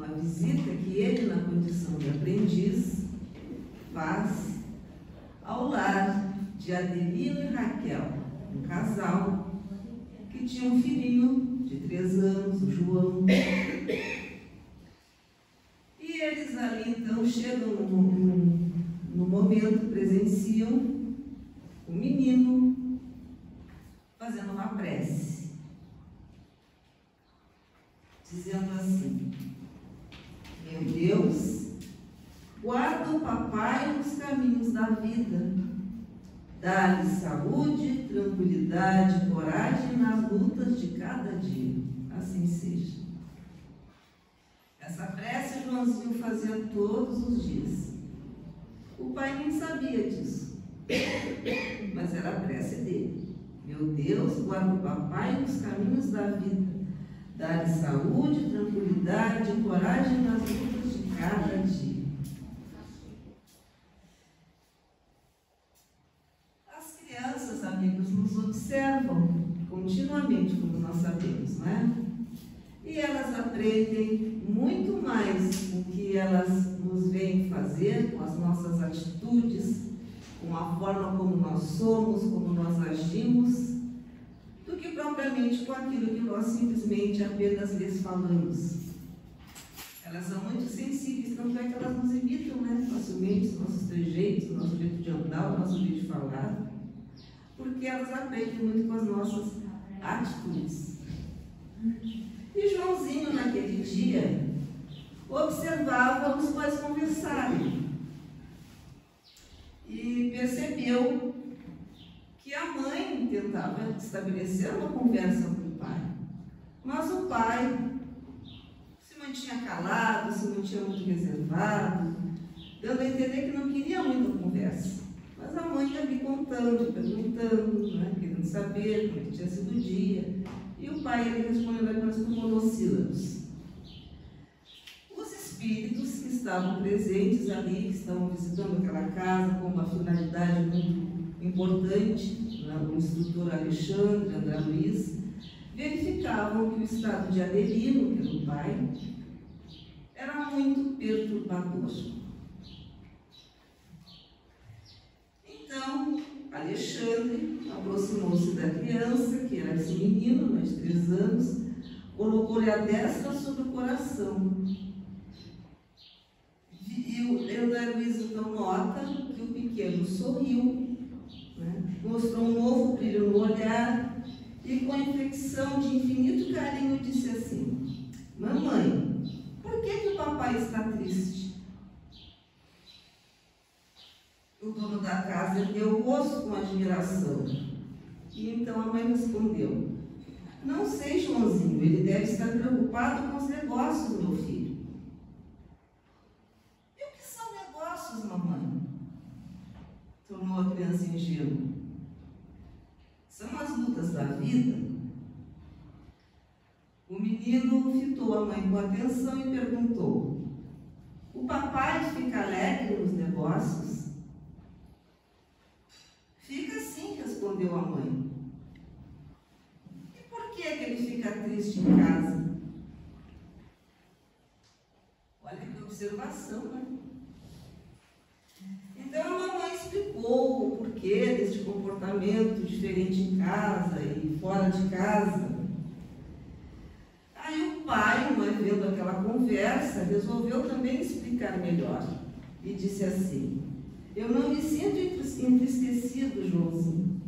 uma visita que ele, na condição de aprendiz, faz ao lar de Adelino e Raquel, um casal que tinha um filhinho de 3 anos, o João. E eles ali então chegam no momento, presenciam o menino fazendo uma prece, dizendo assim: meu Deus, guarda o papai nos caminhos da vida, dá-lhe saúde, tranquilidade, coragem nas lutas de cada dia. Assim seja. Essa prece Joãozinho fazia todos os dias. O pai nem sabia disso, mas era a prece dele. Meu Deus, guarda o papai nos caminhos da vida, dá-lhe saúde, tranquilidade, coragem nas lutas de cada dia. As crianças, amigos, nos observam continuamente, como nós sabemos, não é? E elas aprendem muito mais o que elas nos veem fazer, com as nossas atitudes, com a forma como nós somos, como nós agimos, do que propriamente com aquilo que nós simplesmente apenas lhes falamos. Elas são muito sensíveis, tanto é que elas nos imitam, né? Facilmente, os nossos trejeitos, o nosso jeito de andar, o nosso jeito de falar, porque elas aprendem muito com as nossas atitudes. E Joãozinho, naquele dia, observava os pais conversarem e percebeu que a mãe tentava estabelecer uma conversa com o pai, mas o pai se mantinha calado, se mantinha muito reservado, dando a entender que não queria muita conversa. Mas a mãe ia me contando, perguntando, né, querendo saber como é que tinha sido o dia. E o pai ia respondendo apenas por monossílabos. Os espíritos que estavam presentes ali, que estavam visitando aquela casa com uma finalidade muito importante, né, o instrutor Alexandre, André Luiz, verificavam que o estado de Adelino, que era o pai, era muito perturbador. Então, Alexandre aproximou-se da criança, que era esse menino, de 3 anos, colocou-lhe a destra sobre o coração. E o André Luiz então nota que o pequeno sorriu, né, mostrou um novo brilho no olhar e, com infecção de infinito carinho, disse assim: mamãe, por que o papai está triste? O dono da casa ergueu o rosto com admiração. E então a mãe respondeu: não sei, Joãozinho, ele deve estar preocupado com os negócios do meu filho. E o que são negócios, mamãe? Tornou a criança ingênua. São as lutas da vida. O menino fitou a mãe com atenção e perguntou: o papai fica alegre nos negócios? Fica sim, respondeu a mãe. E por que ele fica triste em casa? Olha que observação, né? Então a mamãe explicou o porquê deste comportamento diferente em casa e fora de casa. Aí o pai, vendo aquela conversa, resolveu também explicar melhor e disse assim: eu não me sinto entristecido, Joãozinho.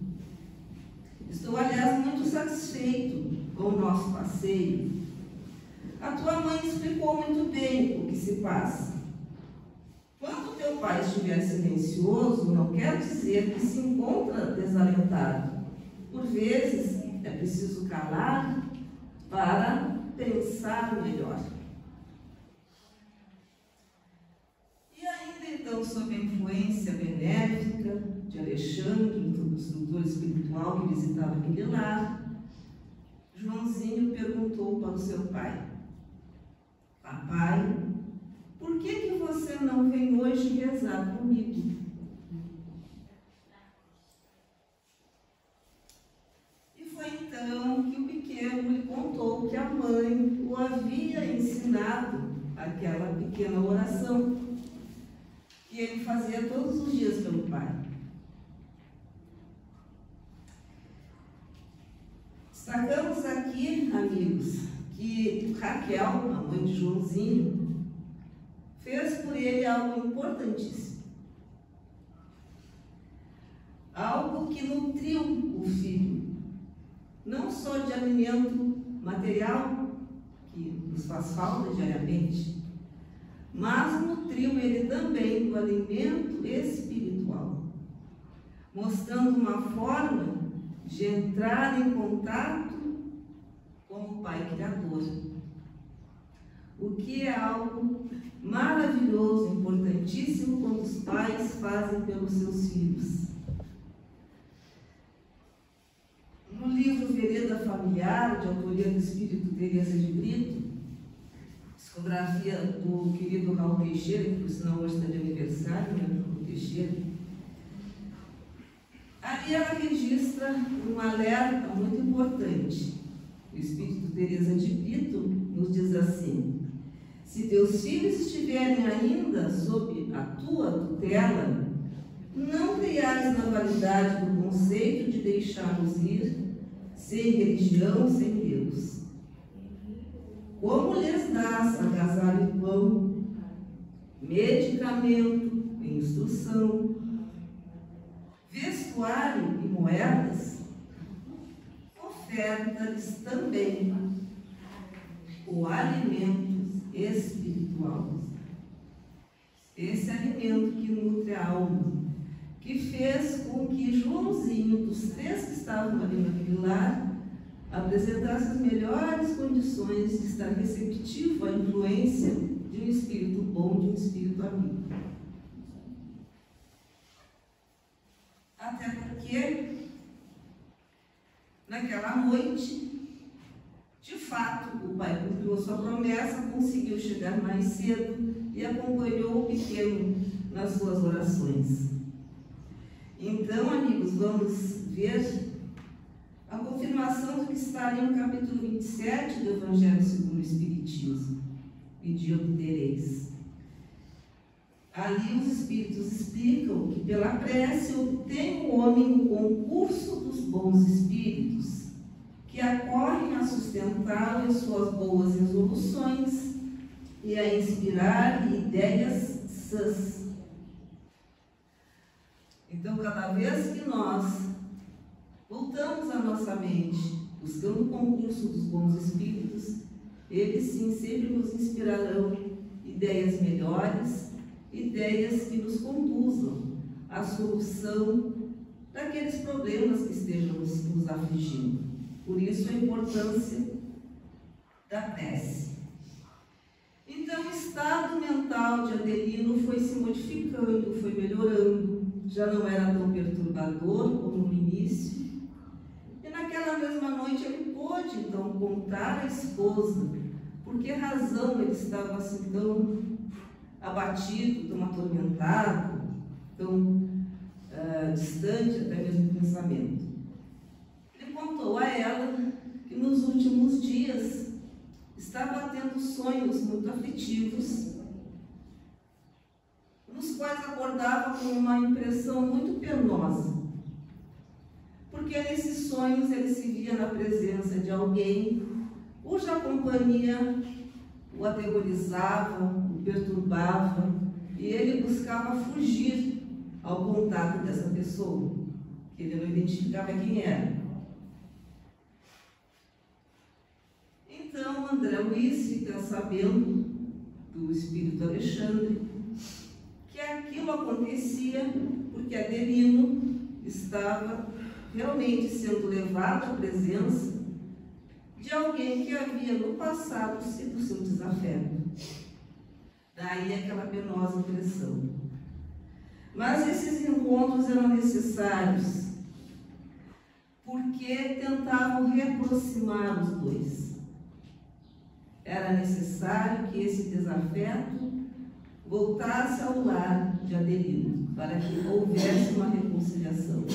Estou, aliás, muito satisfeito com o nosso passeio. A tua mãe explicou muito bem o que se passa. Quando teu pai estiver silencioso, não quer dizer que se encontra desalentado. Por vezes, é preciso calar para pensar melhor. Então, sob a influência benéfica de Alexandre, o instrutor espiritual que visitava aquele lar, Joãozinho perguntou para o seu pai: papai, por que você não vem hoje rezar comigo? E foi então que o pequeno lhe contou que a mãe o havia ensinado a aquela pequena oração que ele fazia todos os dias pelo pai. Destacamos aqui, amigos, que Raquel, a mãe de Joãozinho, fez por ele algo importantíssimo. Algo que nutriu o filho, não só de alimento material, que nos faz falta diariamente, mas nutriu ele também do alimento espiritual, mostrando uma forma de entrar em contato com o Pai Criador, o que é algo maravilhoso, importantíssimo quando os pais fazem pelos seus filhos. No livro Vereda Familiar, de autoria do Espírito Teresa de Brito, psicografia do querido Raul Teixeira, que por sinal hoje está de aniversário, né, Raul Teixeira, ali ela registra um alerta muito importante. O Espírito Teresa de Brito nos diz assim: se teus filhos estiverem ainda sob a tua tutela, não creias na validade do conceito de deixá-los ir sem religião, sem Deus. Como lhes dás agasalho e pão, medicamento e instrução, vestuário e moedas, oferta-lhes também o alimento espiritual. Esse alimento que nutre a alma, que fez com que Joãozinho, dos 3 que estavam ali naquele lar, apresentasse as melhores condições de estar receptivo à influência de um espírito bom, de um espírito amigo. Até porque, naquela noite, de fato, o pai cumpriu a sua promessa, conseguiu chegar mais cedo e acompanhou o pequeno nas suas orações. Então, amigos, vamos ver a confirmação do que está ali no capítulo 27 do Evangelho segundo o Espiritismo. Pedi obtereis. Ali os Espíritos explicam que pela prece obtém o homem o concurso dos bons espíritos, que acorrem a sustentá-lo em suas boas resoluções e a inspirar ideias sãs. Então, cada vez que nós voltamos a nossa mente, buscando o concurso dos bons espíritos, eles sim sempre nos inspirarão ideias melhores, ideias que nos conduzam à solução daqueles problemas que estejam nos afligindo. Por isso a importância da prece. Então o estado mental de Adelino foi se modificando, foi melhorando, já não era tão perturbador como no início. E naquela mesma noite ele pôde então contar à esposa por que razão ele estava assim tão abatido, tão atormentado, tão distante até mesmo do pensamento. Ele contou a ela que nos últimos dias estava tendo sonhos muito aflitivos, nos quais acordava com uma impressão muito penosa, porque nesses sonhos ele se via na presença de alguém cuja companhia o aterrorizava, o perturbava, e ele buscava fugir ao contato dessa pessoa, que ele não identificava quem era. Então André Luiz fica sabendo do espírito Alexandre que aquilo acontecia porque Adelino estava realmente sendo levado à presença de alguém que havia no passado sido seu desafeto. Daí aquela penosa impressão. Mas esses encontros eram necessários porque tentavam reaproximar os dois. Era necessário que esse desafeto voltasse ao lar de Adelino, para que houvesse uma reconciliação.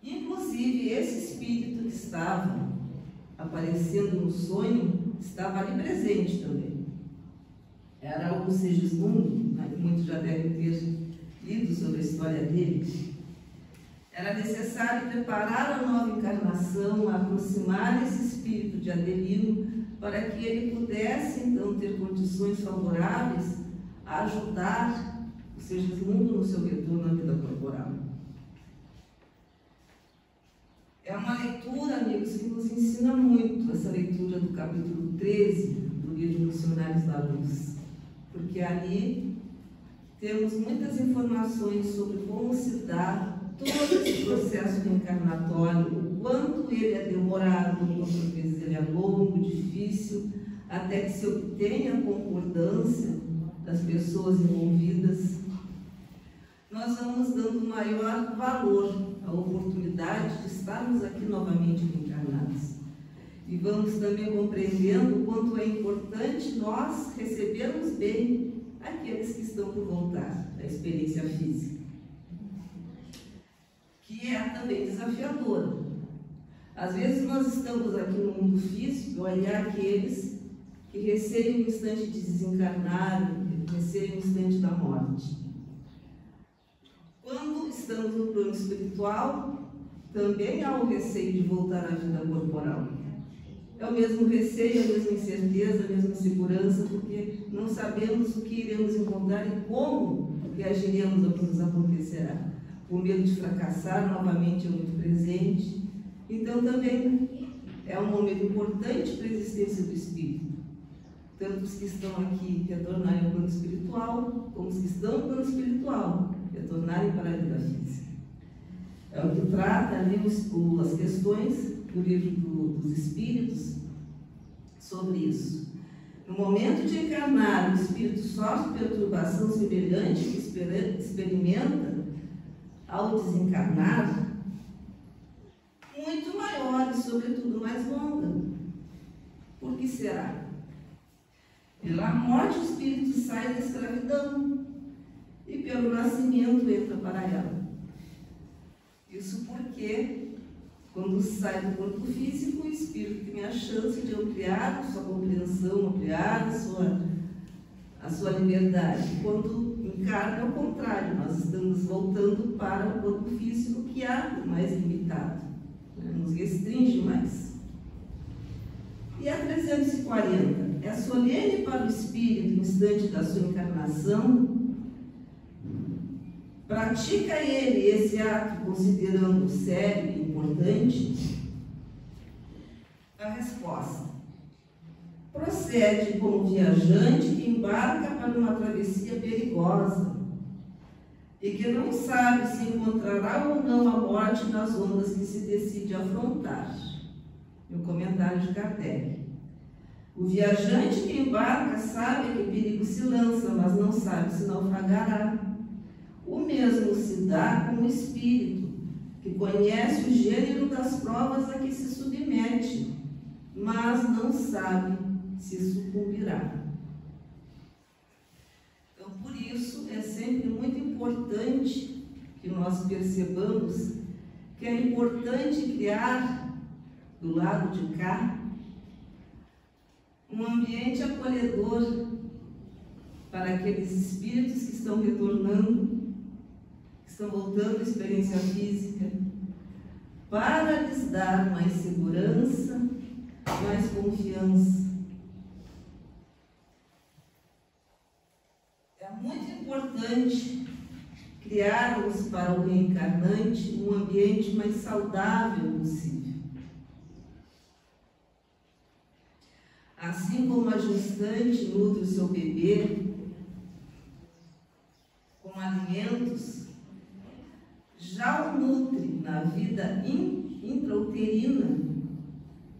Inclusive, esse espírito que estava aparecendo no sonho estava ali presente também. ou Segismundo, né, que muitos já devem ter lido sobre a história dele, era necessário preparar a nova encarnação, aproximar esse espírito de Adelino, para que ele pudesse, então, ter condições favoráveis a ajudar o Segismundo no seu retorno à vida corporal. É uma leitura, amigos, que nos ensina muito, essa leitura do capítulo 13 do livro Missionários da Luz, porque ali temos muitas informações sobre como se dá todo esse processo reencarnatório, o quanto ele é demorado, quantas vezes ele é longo, difícil, até que se obtenha a concordância das pessoas envolvidas. Nós vamos dando maior valor à oportunidade de estarmos aqui novamente reencarnados. E vamos também compreendendo o quanto é importante nós recebermos bem aqueles que estão por voltar da experiência física, que é também desafiadora. Às vezes nós estamos aqui no mundo físico, olhar aqueles que recebem o instante de desencarnar, que recebem o instante da morte. Quando estamos no plano espiritual, também há o receio de voltar à vida corporal. É o mesmo receio, a mesma incerteza, a mesma insegurança, porque não sabemos o que iremos encontrar e como reagiremos ao que nos acontecerá. O medo de fracassar novamente é muito presente. Então também é um momento importante para a existência do espírito. Tanto os que estão aqui retornarem ao plano espiritual, como os que estão no plano espiritual retornarem para a vida física. É o que trata ali as questões do livro dos Espíritos sobre isso. No momento de encarnar, o espírito sofre perturbação semelhante que experimenta ao desencarnar, muito maior e, sobretudo, mais longa. Por que será? Pela morte, o espírito sai da escravidão e pelo nascimento entra para ela. Isso porque, quando sai do corpo físico, o espírito tem a chance de ampliar a sua compreensão, ampliar a sua liberdade. Quando encarna, é o contrário, nós estamos voltando para o corpo físico, que é mais limitado, né? Nos restringe mais. E a 340 é solene para o espírito no instante da sua encarnação. Pratica ele esse ato considerando sério e importante? A resposta: procede como viajante que embarca para uma travessia perigosa e que não sabe se encontrará ou não a morte nas ondas que se decide afrontar. No comentário de Kardec: o viajante que embarca sabe a que perigo se lança, mas não sabe se naufragará. O mesmo se dá com o espírito, que conhece o gênero das provas a que se submete, mas não sabe se sucumbirá. Então, por isso, é sempre muito importante que nós percebamos que é importante criar, do lado de cá, um ambiente acolhedor para aqueles espíritos que estão retornando, estão voltando à experiência física, para lhes dar mais segurança, mais confiança. É muito importante criarmos para o reencarnante um ambiente mais saudável possível. Assim como a gestante nutre o seu bebê com alimentos, já o nutre na vida intrauterina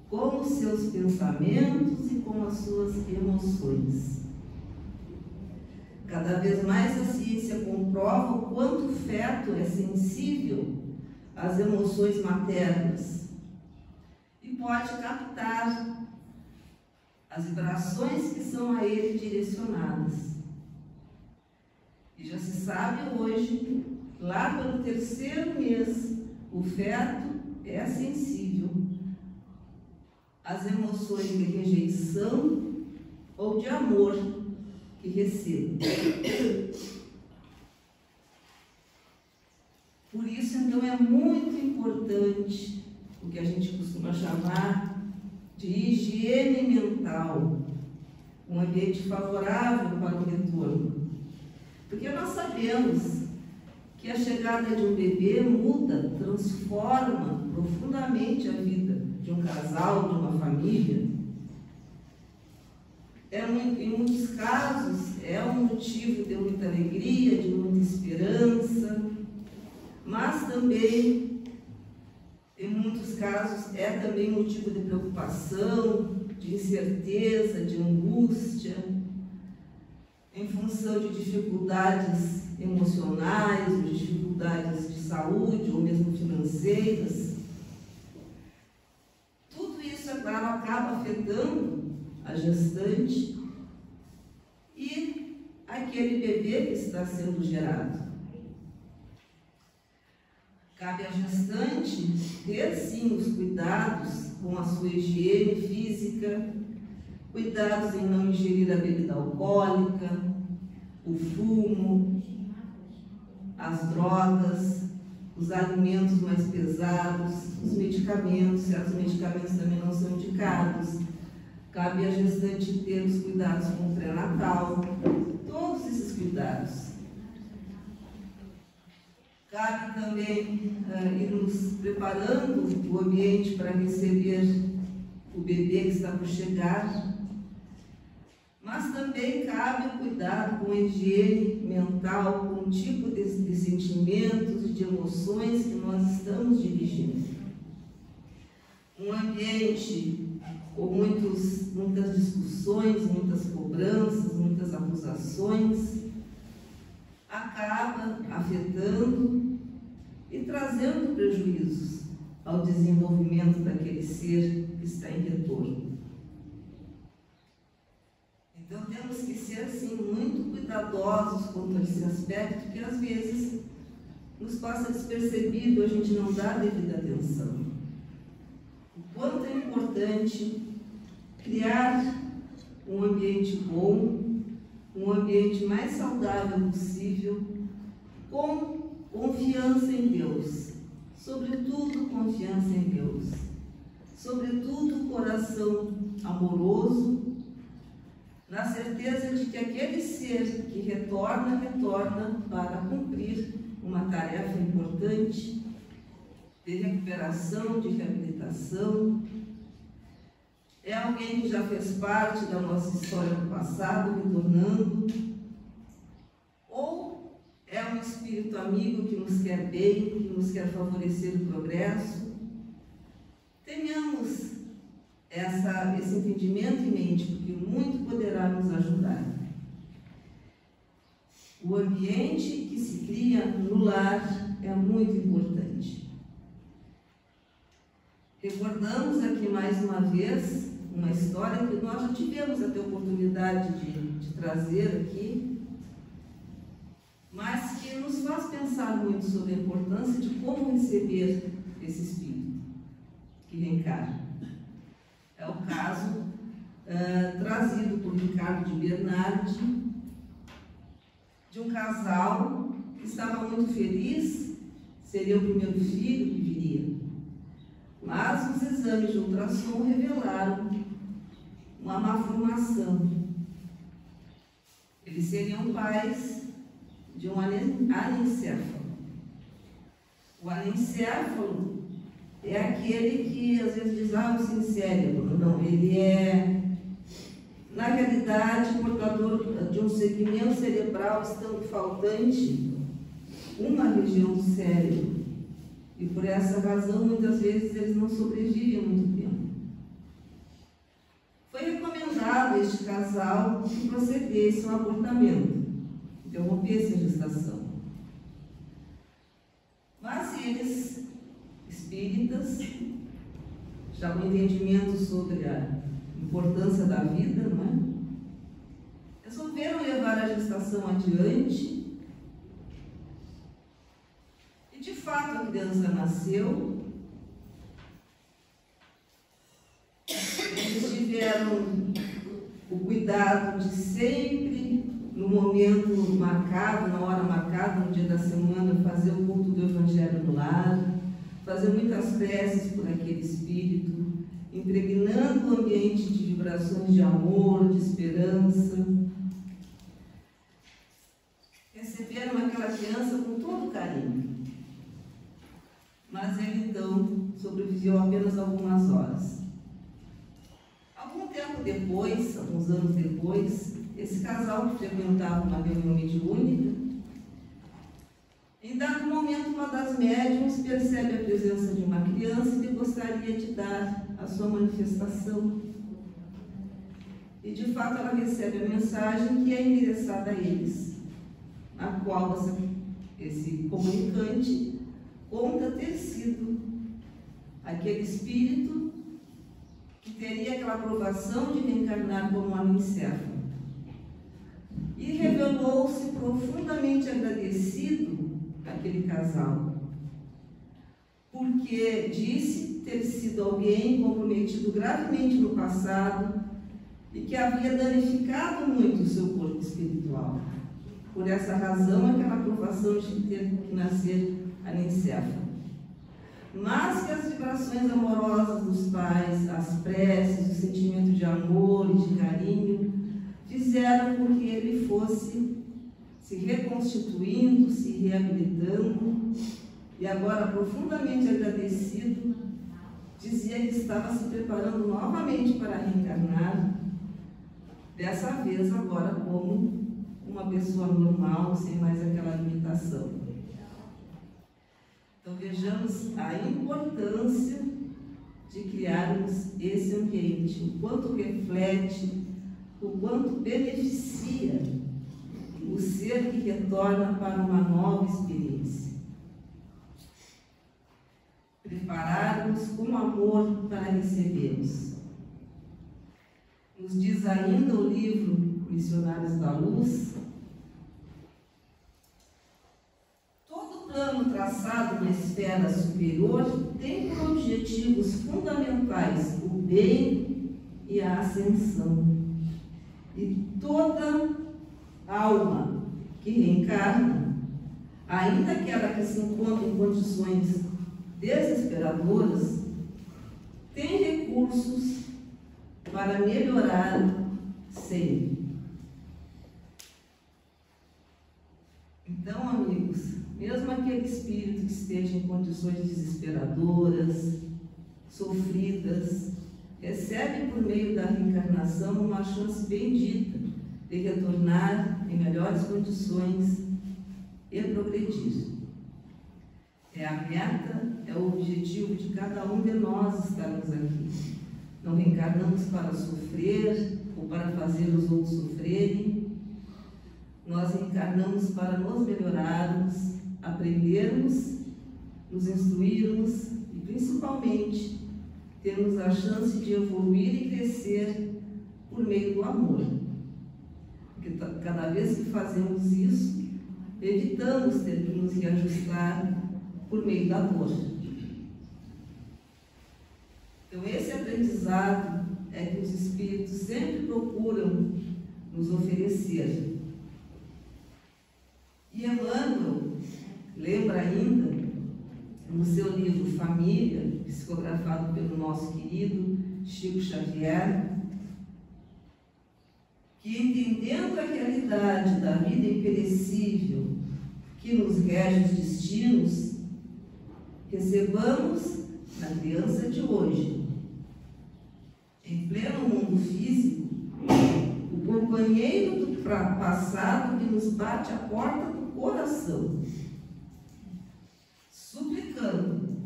com os seus pensamentos e com as suas emoções. Cada vez mais a ciência comprova o quanto o feto é sensível às emoções maternas e pode captar as vibrações que são a ele direcionadas. E já se sabe hoje, lá pelo 3º mês, o feto é sensível às emoções de rejeição ou de amor que receba. Por isso, então, é muito importante o que a gente costuma chamar de higiene mental, um ambiente favorável para o retorno. Porque nós sabemos que a chegada de um bebê muda, transforma profundamente a vida de um casal, de uma família. Em muitos casos, é um motivo de muita alegria, de muita esperança, mas também, em muitos casos, é também motivo de preocupação, de incerteza, de angústia, em função de dificuldades emocionais, ou de dificuldades de saúde, ou mesmo financeiras. Tudo isso, é claro, acaba afetando a gestante e aquele bebê que está sendo gerado. Cabe à gestante ter, sim, os cuidados com a sua higiene física, cuidados em não ingerir a bebida alcoólica, o fumo, as drogas, os alimentos mais pesados, os medicamentos, certos medicamentos também não são indicados. Cabe à gestante ter os cuidados com o pré-natal, todos esses cuidados. Cabe também irmos preparando o ambiente para receber o bebê que está por chegar, mas também cabe o cuidado com a higiene mental, com o tipo de sentimentos e de emoções que nós estamos dirigindo. Um ambiente com muitas discussões, muitas cobranças, muitas acusações, acaba afetando e trazendo prejuízos ao desenvolvimento daquele ser que está em retorno. Então temos que ser assim muito cuidadosos quanto a esse aspecto, que às vezes nos passa despercebido, a gente não dá devida atenção. O quanto é importante criar um ambiente bom, um ambiente mais saudável possível, com confiança em Deus, sobretudo confiança em Deus, sobretudo coração amoroso, na certeza de que aquele ser que retorna para cumprir uma tarefa importante de recuperação, de reabilitação. É alguém que já fez parte da nossa história do passado, retornando, ou é um espírito amigo que nos quer bem, que nos quer favorecer o progresso. Tenhamos esse entendimento em mente, porque muito poderá nos ajudar. O ambiente que se cria no lar é muito importante. Recordamos aqui mais uma vez uma história que nós já tivemos até a oportunidade de trazer aqui, mas que nos faz pensar muito sobre a importância de como receber esse espírito que reencarna. É o caso trazido por Ricardo de Bernardi, de um casal que estava muito feliz, seria o primeiro filho que viria. Mas os exames de ultrassom revelaram uma malformação. Eles seriam pais de um anencéfalo. O anencéfalo é aquele que às vezes diz, sem cérebro. Não, ele é, na realidade, portador de um segmento cerebral estando faltante uma região do cérebro. E por essa razão, muitas vezes, eles não sobrevivem muito tempo. Foi recomendado a este casal que procedesse ao abortamento, interrompesse a gestação. Mas eles, espíritas, já com entendimento sobre a importância da vida, não é? Resolveram levar a gestação adiante. E de fato a criança nasceu. Eles tiveram o cuidado de sempre momento marcado, na hora marcada, no dia da semana, fazer o culto do Evangelho no lar, fazer muitas preces por aquele espírito, impregnando o ambiente de vibrações de amor, de esperança. Receberam aquela criança com todo carinho, mas ele então sobreviveu apenas algumas horas. Algum tempo depois, alguns anos depois, esse casal que frequentava uma reunião mediúnica, em dado momento, uma das médiuns percebe a presença de uma criança que gostaria de dar a sua manifestação. E, de fato, ela recebe a mensagem que é endereçada a eles, a qual esse comunicante conta ter sido aquele espírito que teria aquela aprovação de reencarnar como um anicéfalo. E revelou-se profundamente agradecido àquele casal, porque disse ter sido alguém comprometido gravemente no passado e que havia danificado muito o seu corpo espiritual. Por essa razão, aquela aprovação de ter que nascer anicéfalo. Mas que as vibrações amorosas dos pais, as preces, o sentimento de amor e de carinho fizeram com que ele fosse se reconstituindo, se reabilitando, e agora profundamente agradecido, dizia que estava se preparando novamente para reencarnar, dessa vez agora como uma pessoa normal, sem mais aquela limitação. Então vejamos a importância de criarmos esse ambiente, o quanto reflete, o quanto beneficia o ser que retorna para uma nova experiência. Prepararmos com amor para recebê-los. Nos diz ainda o livro Missionários da Luz: todo plano traçado na esfera superior tem por objetivos fundamentais o bem e a ascensão. E toda alma que reencarna, ainda aquela que se encontra em condições desesperadoras, tem recursos para melhorar sempre. Então, amigos, mesmo aquele espírito que esteja em condições desesperadoras, sofridas, recebe por meio da reencarnação uma chance bendita de retornar em melhores condições e progredir. É a meta, é o objetivo de cada um de nós estarmos aqui. Não reencarnamos para sofrer ou para fazer os outros sofrerem. Nós reencarnamos para nos melhorarmos, aprendermos, nos instruirmos e, principalmente, termos a chance de evoluir e crescer por meio do amor. Porque cada vez que fazemos isso, evitamos ter que nos reajustar por meio da dor. Então, esse aprendizado é que os espíritos sempre procuram nos oferecer. E Emmanuel lembra ainda, no seu livro Família, psicografado pelo nosso querido Chico Xavier, que, entendendo a realidade da vida imperecível que nos rege os destinos, recebamos na criança de hoje, em pleno mundo físico, o companheiro do passado que nos bate à porta do coração, suplicando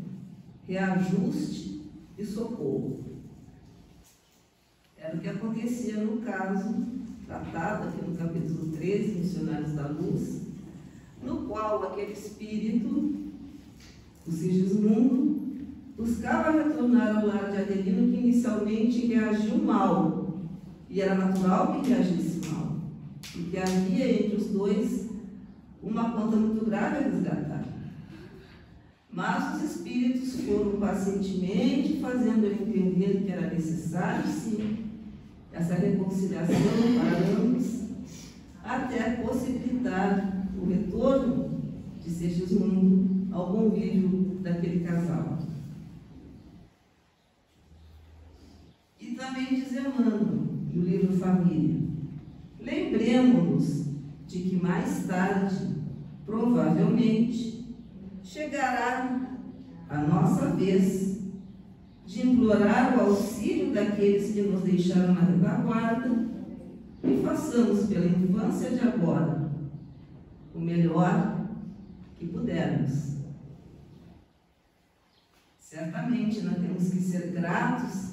reajuste e socorro. Era o que acontecia no caso tratado aqui no capítulo 13, Missionários da Luz, no qual aquele espírito, o Sigismundo, buscava retornar ao lar de Adelino, que inicialmente reagiu mal, e era natural que reagisse mal, porque havia entre os dois uma conta muito grave a resgatar. Mas os espíritos foram pacientemente fazendo ele entender que era necessário, sim, essa reconciliação para ambos, até dar o retorno de Segismundo ao convívio daquele casal. E também diz Emmanuel, no livro Família: lembremos-nos de que mais tarde, provavelmente, chegará a nossa vez de implorar o auxílio daqueles que nos deixaram na retaguarda, e façamos pela infância de agora o melhor que pudermos. Certamente nós temos que ser gratos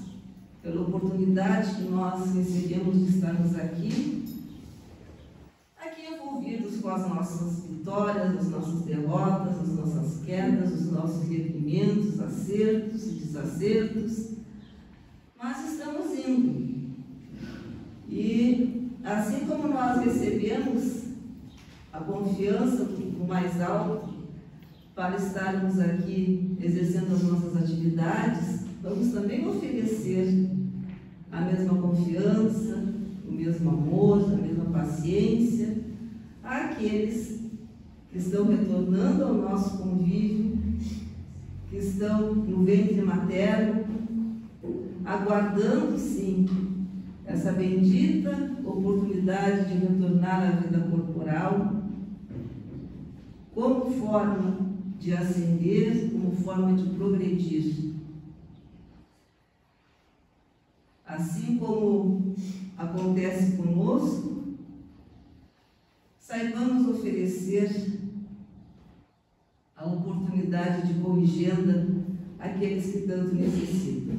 pela oportunidade que nós recebemos de estarmos aqui envolvidos com as nossas vitórias, as nossas derrotas, as nossas quedas, os nossos revimentos, acertos e desacertos, mas estamos indo. E assim como nós recebemos a confiança do mais alto para estarmos aqui exercendo as nossas atividades, vamos também oferecer a mesma confiança, o mesmo amor, a mesma paciência àqueles que estão retornando ao nosso convívio, que estão no ventre materno, aguardando sim essa bendita oportunidade de retornar à vida corporal, como forma de ascender, como forma de progredir. Assim como acontece conosco, saibamos oferecer a oportunidade de corrigenda àqueles que tanto necessitam.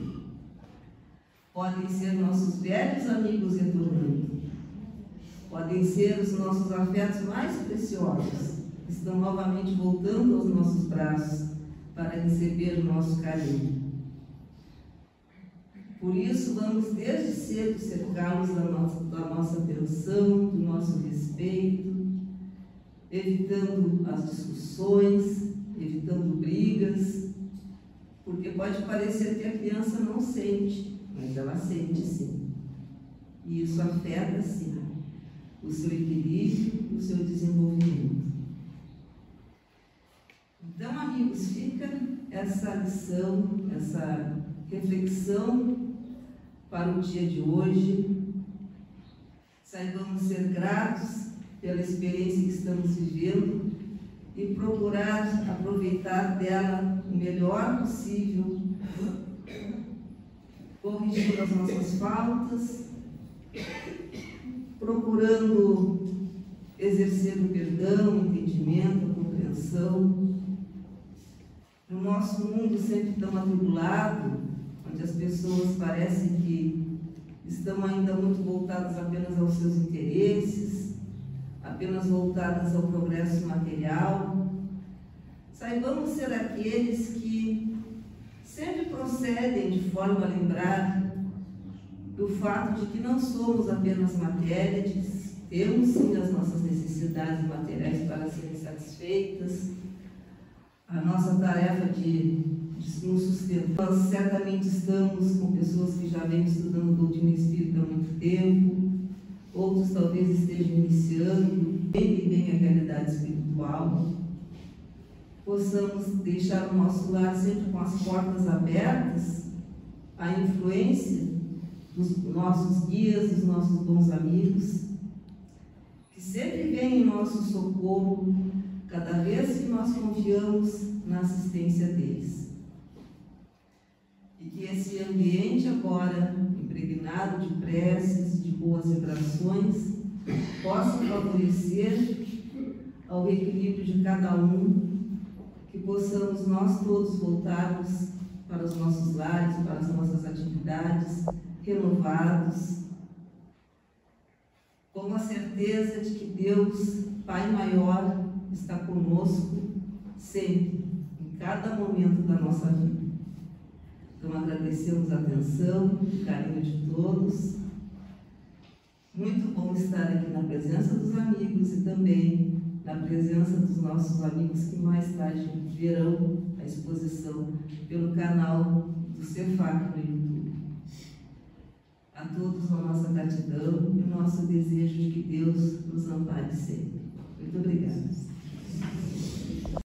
Podem ser nossos velhos amigos retornando, podem ser os nossos afetos mais preciosos, que estão novamente voltando aos nossos braços para receber o nosso carinho. Por isso, vamos desde cedo cercá-los da nossa atenção, do nosso respeito, evitando as discussões, evitando brigas, porque pode parecer que a criança não sente, mas ela sente sim. E isso afeta sim o seu equilíbrio, o seu desenvolvimento. Então, amigos, fica essa lição, essa reflexão para o dia de hoje. Saibamos ser gratos pela experiência que estamos vivendo e procurar aproveitar dela o melhor possível, corrigindo as nossas faltas, procurando exercer o perdão, o entendimento, a compreensão. No nosso mundo sempre tão atribulado, onde as pessoas parecem que estão ainda muito voltadas apenas aos seus interesses, apenas voltadas ao progresso material, saibamos ser aqueles que sempre procedem de forma a lembrar do fato de que não somos apenas matéria, de que temos sim as nossas necessidades materiais para serem satisfeitas, a nossa tarefa de nos sustentar. Nós certamente estamos com pessoas que já vêm estudando o doutrina espírita há muito tempo, outros talvez estejam iniciando, bem a realidade espiritual. Possamos deixar o nosso lar sempre com as portas abertas à influência dos nossos guias, dos nossos bons amigos, que sempre vêm em nosso socorro cada vez que nós confiamos na assistência deles. E que esse ambiente agora, impregnado de preces, de boas vibrações, possa favorecer ao equilíbrio de cada um, que possamos nós todos voltarmos para os nossos lares, para as nossas atividades, renovados, com a certeza de que Deus, Pai Maior, está conosco sempre, em cada momento da nossa vida. Então agradecemos a atenção, o carinho de todos. Muito bom estar aqui na presença dos amigos e também na presença dos nossos amigos que mais tarde verão a exposição pelo canal do Cefac no YouTube. A todos a nossa gratidão e o nosso desejo de que Deus nos ampare sempre.